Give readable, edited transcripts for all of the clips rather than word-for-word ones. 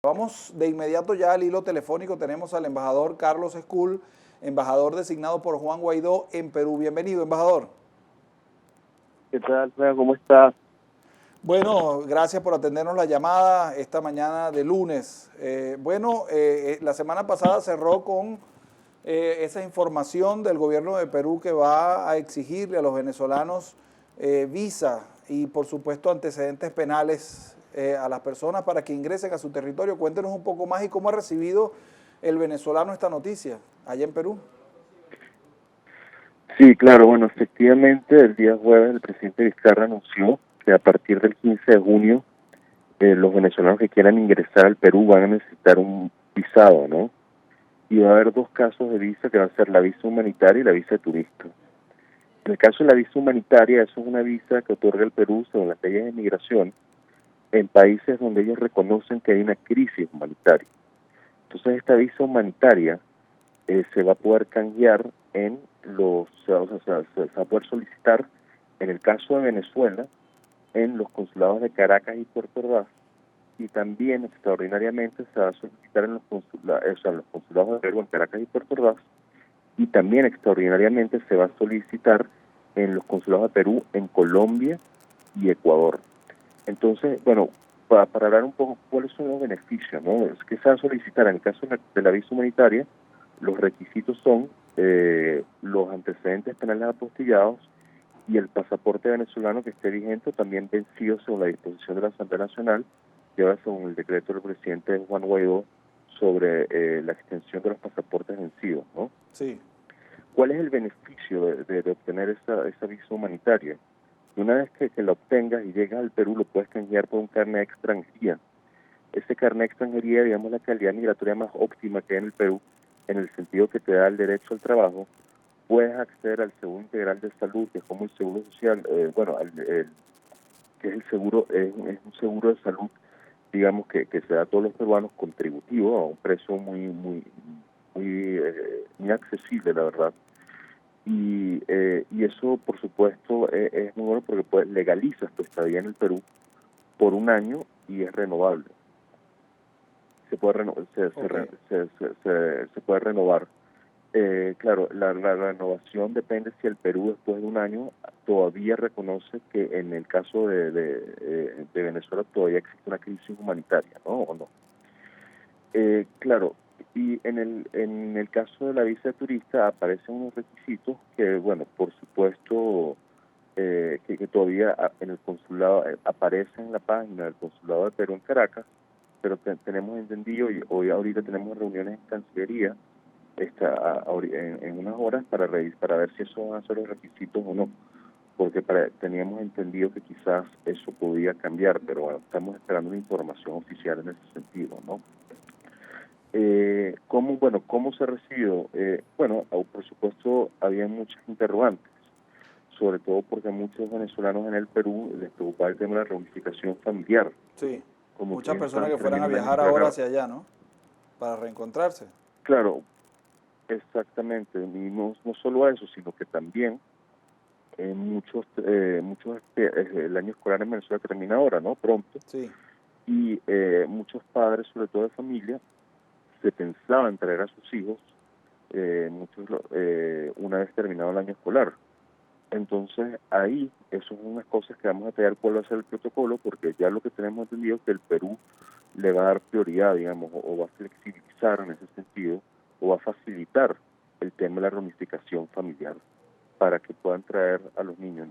Vamos de inmediato ya al hilo telefónico. Tenemos al embajador Carlos Escul, embajador designado por Juan Guaidó en Perú. Bienvenido, embajador. ¿Qué tal, Fran? ¿Cómo estás? Bueno, gracias por atendernos la llamada esta mañana de lunes. La semana pasada cerró con esa información del gobierno de Perú que va a exigirle a los venezolanos visa y, por supuesto, antecedentes penales a las personas para que ingresen a su territorio. Cuéntenos un poco más y cómo ha recibido el venezolano esta noticia allá en Perú. Sí, claro, bueno, efectivamente el día jueves el presidente Vizcarra anunció que a partir del 15 de junio los venezolanos que quieran ingresar al Perú van a necesitar un visado, ¿no? Y va a haber dos casos de visa que van a ser la visa humanitaria y la visa de turista. En el caso de la visa humanitaria, eso es una visa que otorga el Perú según las leyes de migración en países donde ellos reconocen que hay una crisis humanitaria. Entonces esta visa humanitaria se va a poder canjear en se va a poder solicitar, en el caso de Venezuela, en los consulados de Caracas y Puerto Ordaz, y también extraordinariamente se va a solicitar en los consulados de Perú en Caracas y Puerto Ordaz, y también extraordinariamente se va a solicitar en los consulados de Perú en Colombia y Ecuador. Entonces, bueno, para hablar un poco cuáles son los beneficios, ¿no? Es que se va a solicitar en el caso de la visa humanitaria. Los requisitos son los antecedentes penales apostillados y el pasaporte venezolano que esté vigente, también vencido según la disposición de la Asamblea Nacional, y ahora según el decreto del presidente Juan Guaidó sobre la extensión de los pasaportes vencidos, ¿no? Sí. ¿Cuál es el beneficio de obtener esa visa humanitaria? Una vez que la obtengas y llegas al Perú, lo puedes canjear por un carnet de extranjería. Ese carnet de extranjería, digamos, la calidad migratoria más óptima que hay en el Perú, en el sentido que te da el derecho al trabajo. Puedes acceder al seguro integral de salud, que es como el seguro social, que es el seguro, es un seguro de salud, digamos, que se da a todos los peruanos contributivo, a un precio muy accesible, la verdad. Y eso, por supuesto, es muy bueno porque legalizas tu estadía en el Perú por un año y es renovable. Se puede, se puede renovar. Claro, la renovación depende si el Perú después de un año todavía reconoce que en el caso de Venezuela todavía existe una crisis humanitaria, ¿no? ¿O no? Claro, y en el caso de la visa de turista aparecen unos requisitos que, bueno, por supuesto, que todavía en el consulado aparecen en la página del consulado de Perú en Caracas, pero tenemos entendido y ahorita tenemos reuniones en Cancillería en unas horas para ver si esos van a ser los requisitos o no, porque teníamos entendido que quizás eso podía cambiar, pero bueno, estamos esperando una información oficial en ese sentido, ¿no? ¿Cómo se ha recibido? Por supuesto, había muchas interrogantes, sobre todo porque a muchos venezolanos en el Perú les preocupaba el tema de la reunificación familiar. Sí, Como muchas que personas que fueran a termina el año viajar ahora hacia allá, ¿no? Para reencontrarse. Claro, exactamente. Y no solo eso, sino que también el año escolar en Venezuela termina ahora, ¿no? Pronto. Sí. Y muchos padres, sobre todo de familia, se pensaban traer a sus hijos una vez terminado el año escolar. Entonces ahí, eso es unas cosas que vamos a detallar cuál va a ser el protocolo, porque ya lo que tenemos entendido es que el Perú le va a dar prioridad, digamos, o va a flexibilizar en ese sentido, o va a facilitar el tema de la reunificación familiar para que puedan traer a los niños.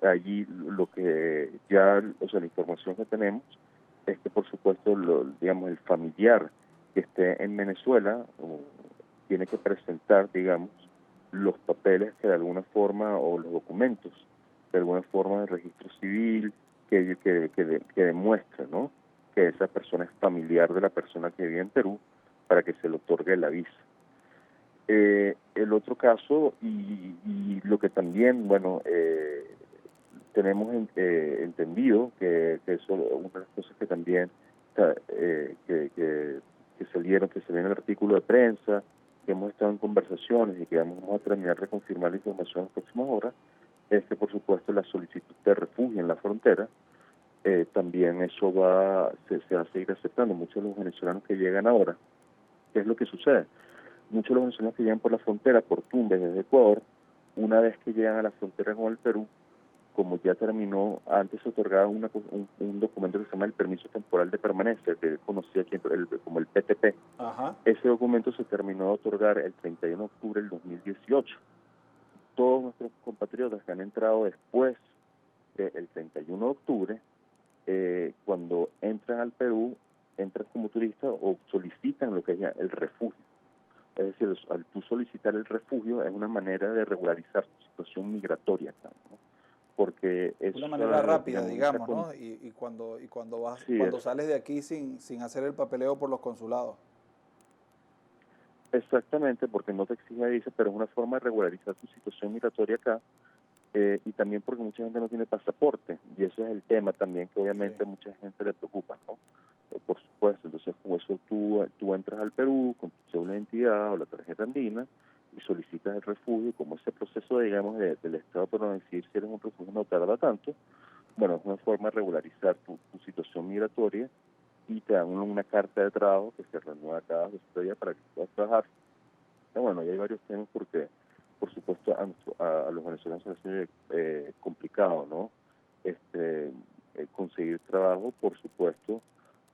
Allí lo que ya, la información que tenemos es que, por supuesto, digamos, el familiar que esté en Venezuela tiene que presentar, digamos, los papeles que de alguna forma, o los documentos, de alguna forma de registro civil, que demuestre, ¿no?, que esa persona es familiar de la persona que vive en Perú para que se le otorgue la visa. El otro caso, y lo que también, tenemos entendido, que eso, una de las cosas que también que salieron en el artículo de prensa, que hemos estado en conversaciones y que vamos a terminar de confirmar la información en las próximas horas, es que, por supuesto, la solicitud de refugio en la frontera también eso se va a seguir aceptando. Muchos de los venezolanos que llegan ahora, ¿qué es lo que sucede? Muchos de los venezolanos que llegan por la frontera, por Tumbes, desde Ecuador, una vez que llegan a la frontera con el Perú, como ya terminó, antes se otorgaba un documento que se llama el permiso temporal de permanencia, que conocía aquí como el PTP. Ajá. Ese documento se terminó de otorgar el 31 de octubre del 2018. Todos nuestros compatriotas que han entrado después del 31 de octubre, cuando entran al Perú, entran como turistas o solicitan lo que es el refugio. Es decir, al tú solicitar el refugio es una manera de regularizar tu situación migratoria acá, ¿no? Porque es Una manera rápida, digamos, ¿no? Y cuando sí, cuando sales de aquí sin hacer el papeleo por los consulados. exactamente, porque no te exige visa, pero es una forma de regularizar tu situación migratoria acá, y también porque mucha gente no tiene pasaporte, y ese es el tema también que obviamente Sí. mucha gente le preocupa, ¿no? Por supuesto, entonces con eso tú entras al Perú con tu cédula de identidad o la tarjeta andina y solicitas el refugio. Como ese proceso, digamos, del Estado para decidir si eres un refugio no tarda tanto, bueno, es una forma de regularizar tu situación migratoria y te dan una carta de trabajo que se renueva cada 2 días para que puedas trabajar. Bueno, y hay varios temas porque, por supuesto, a los venezolanos se les hace complicado, ¿no? Conseguir trabajo, por supuesto,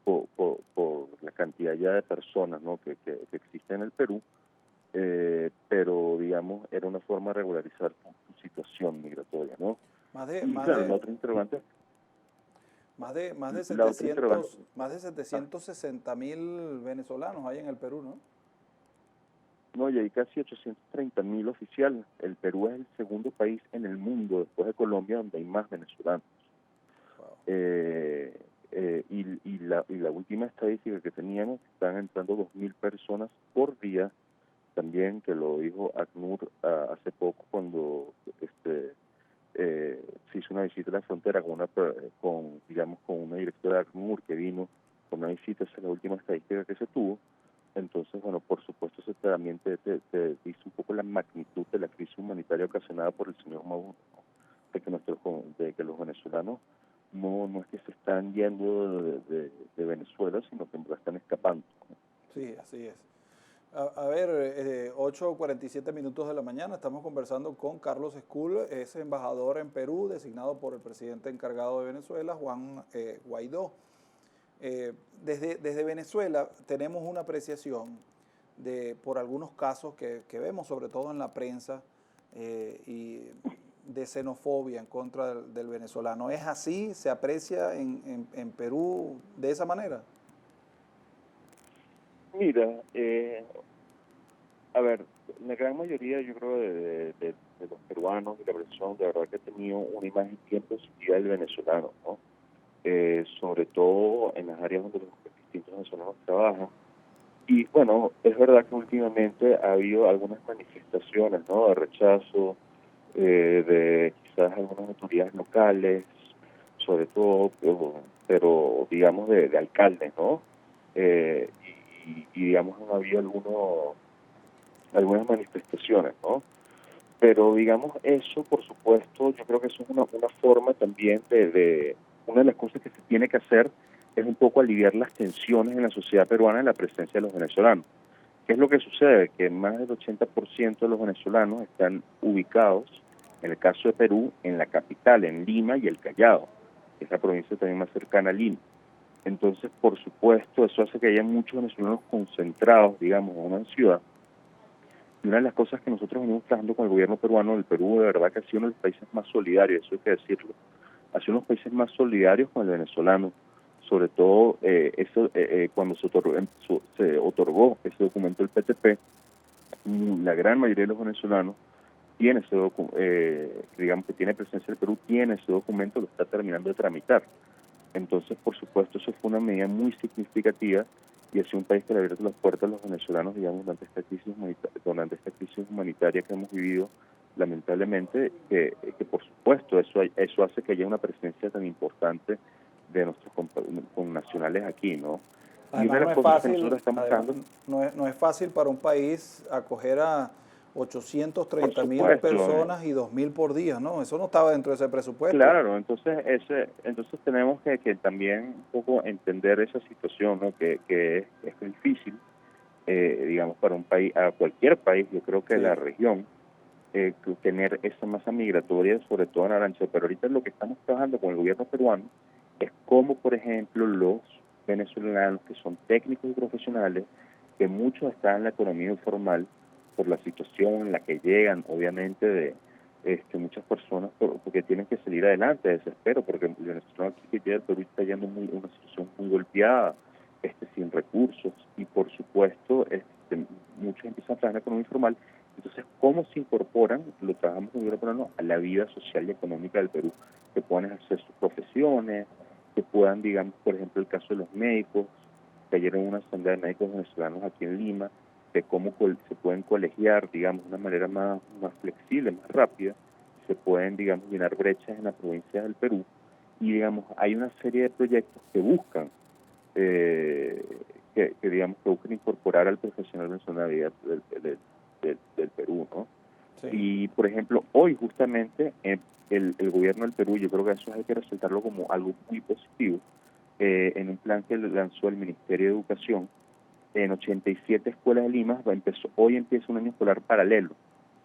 por la cantidad ya de personas, ¿no?, que existen en el Perú, pero, digamos, era una forma de regularizar tu situación migratoria, ¿no? Más de, Y más claro, de, la otra interrogante, más de ah, 760.000 venezolanos hay en el Perú, ¿no? no, y hay casi 830.000 oficiales. El Perú es el segundo país en el mundo, después de Colombia, donde hay más venezolanos. Wow. Y la última estadística que teníamos, están entrando 2.000 personas por día, también, que lo dijo ACNUR hace poco cuando se hizo una visita a la frontera digamos, con una directora de ACNUR que vino con una visita. Esa es la última estadística que se tuvo. Entonces, bueno, por supuesto, eso también te dice un poco la magnitud de la crisis humanitaria ocasionada por el señor Maduro, ¿no? De que los venezolanos no es que se están yendo de Venezuela, sino que están escapando, ¿no? Sí, así es. A ver, 8:47 minutos de la mañana, estamos conversando con Carlos Escul, es embajador en Perú, designado por el presidente encargado de Venezuela, Juan Guaidó. Desde Venezuela tenemos una apreciación por algunos casos que vemos, sobre todo en la prensa, y de xenofobia en contra del venezolano. ¿Es así? ¿Se aprecia en Perú de esa manera? Mira, a ver, la gran mayoría, yo creo, de los peruanos y la persona, de verdad que ha tenido una imagen bien positiva del venezolano, ¿no? Sobre todo en las áreas donde los distintos venezolanos trabajan. Y bueno, es verdad que últimamente ha habido algunas manifestaciones, ¿no?, de rechazo, de quizás algunas autoridades locales, sobre todo, pero digamos de alcaldes, ¿no? Digamos, han habido algunas manifestaciones, ¿no? Pero digamos, eso, por supuesto, yo creo que eso es una forma también una de las cosas que se tiene que hacer es un poco aliviar las tensiones en la sociedad peruana en la presencia de los venezolanos. ¿Qué es lo que sucede? Que más del 80% de los venezolanos están ubicados, en el caso de Perú, en la capital, en Lima y el Callao, que es la provincia también más cercana a Lima. Entonces, por supuesto, eso hace que haya muchos venezolanos concentrados, digamos, en una ciudad. Y una de las cosas que nosotros venimos trabajando con el gobierno peruano, el Perú de verdad que ha sido uno de los países más solidarios, eso hay que decirlo, ha sido uno de los países más solidarios con el venezolano, sobre todo cuando se otorgó ese documento del PTP, la gran mayoría de los venezolanos tiene digamos que tiene presencia en el Perú, tiene ese documento, lo está terminando de tramitar. Entonces, por supuesto, eso fue una medida muy significativa y ha sido un país que le ha abierto las puertas a los venezolanos, digamos, durante esta crisis humanitaria que hemos vivido, lamentablemente, que por supuesto eso hace que haya una presencia tan importante de nuestros connacionales aquí, ¿no? Y una Además de no las es cosas que nosotros fácil, estamos además buscando, no es fácil para un país acoger a 830.000 supuesto, personas y 2.000 por día, ¿no? Eso no estaba dentro de ese presupuesto. Claro, entonces tenemos que también un poco entender esa situación, ¿no? Que es difícil, digamos, para un país, a cualquier país, yo creo que Sí. la región, tener esa masa migratoria, sobre todo en Arancha. Pero ahorita lo que estamos trabajando con el gobierno peruano es cómo, por ejemplo, los venezolanos que son técnicos y profesionales, que muchos están en la economía informal por la situación en la que llegan, obviamente, de muchas personas porque tienen que salir adelante de desespero, porque el venezolano aquí que llega al Perú está yendo una situación muy golpeada, sin recursos, y por supuesto muchos empiezan a trabajar en la economía informal. Entonces, ¿cómo se incorporan, lo trabajamos con el gobierno peruano, a la vida social y económica del Perú? Que puedan ejercer sus profesiones, que puedan, digamos, por ejemplo, el caso de los médicos, que ayer en una asamblea de médicos venezolanos aquí en Lima, de cómo se pueden colegiar, digamos, de una manera más flexible, más rápida, se pueden, digamos, llenar brechas en las provincias del Perú, y, digamos, hay una serie de proyectos que buscan, digamos, que buscan incorporar al profesional venezolano del Perú, ¿no? Sí. Y, por ejemplo, hoy justamente el gobierno del Perú, yo creo que eso hay que resaltarlo como algo muy positivo, en un plan que lanzó el Ministerio de Educación, en 87 escuelas de Lima, hoy empieza un año escolar paralelo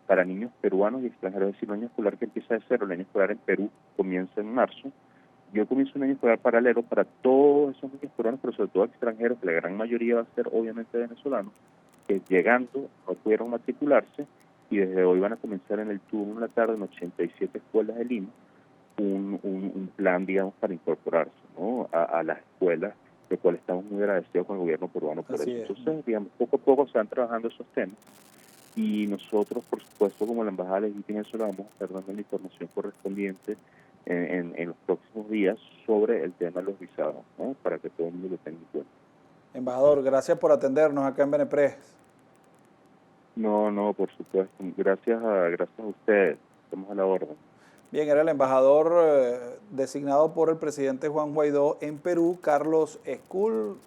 para niños peruanos y extranjeros, es decir, un año escolar que empieza de cero. El año escolar en Perú comienza en marzo, y hoy comienza un año escolar paralelo para todos esos niños peruanos, pero sobre todo extranjeros, que la gran mayoría va a ser obviamente venezolanos, que llegando no pudieron matricularse, y desde hoy van a comenzar en el turno de la tarde en 87 escuelas de Lima un plan, digamos, para incorporarse, ¿no?, a las escuelas, de cual estamos muy agradecidos con el gobierno peruano por Así eso. es. Entonces, digamos, poco a poco se van trabajando esos temas, y nosotros, por supuesto, como la Embajada Legítima venezolana, vamos a estar dando la información correspondiente en los próximos días sobre el tema de los visados, ¿no?, para que todo el mundo lo tenga en cuenta. Embajador, gracias por atendernos acá en Benepres. No, por supuesto. Gracias a ustedes. Estamos a la orden. Bien, era el embajador designado por el presidente Juan Guaidó en Perú, Carlos Escul.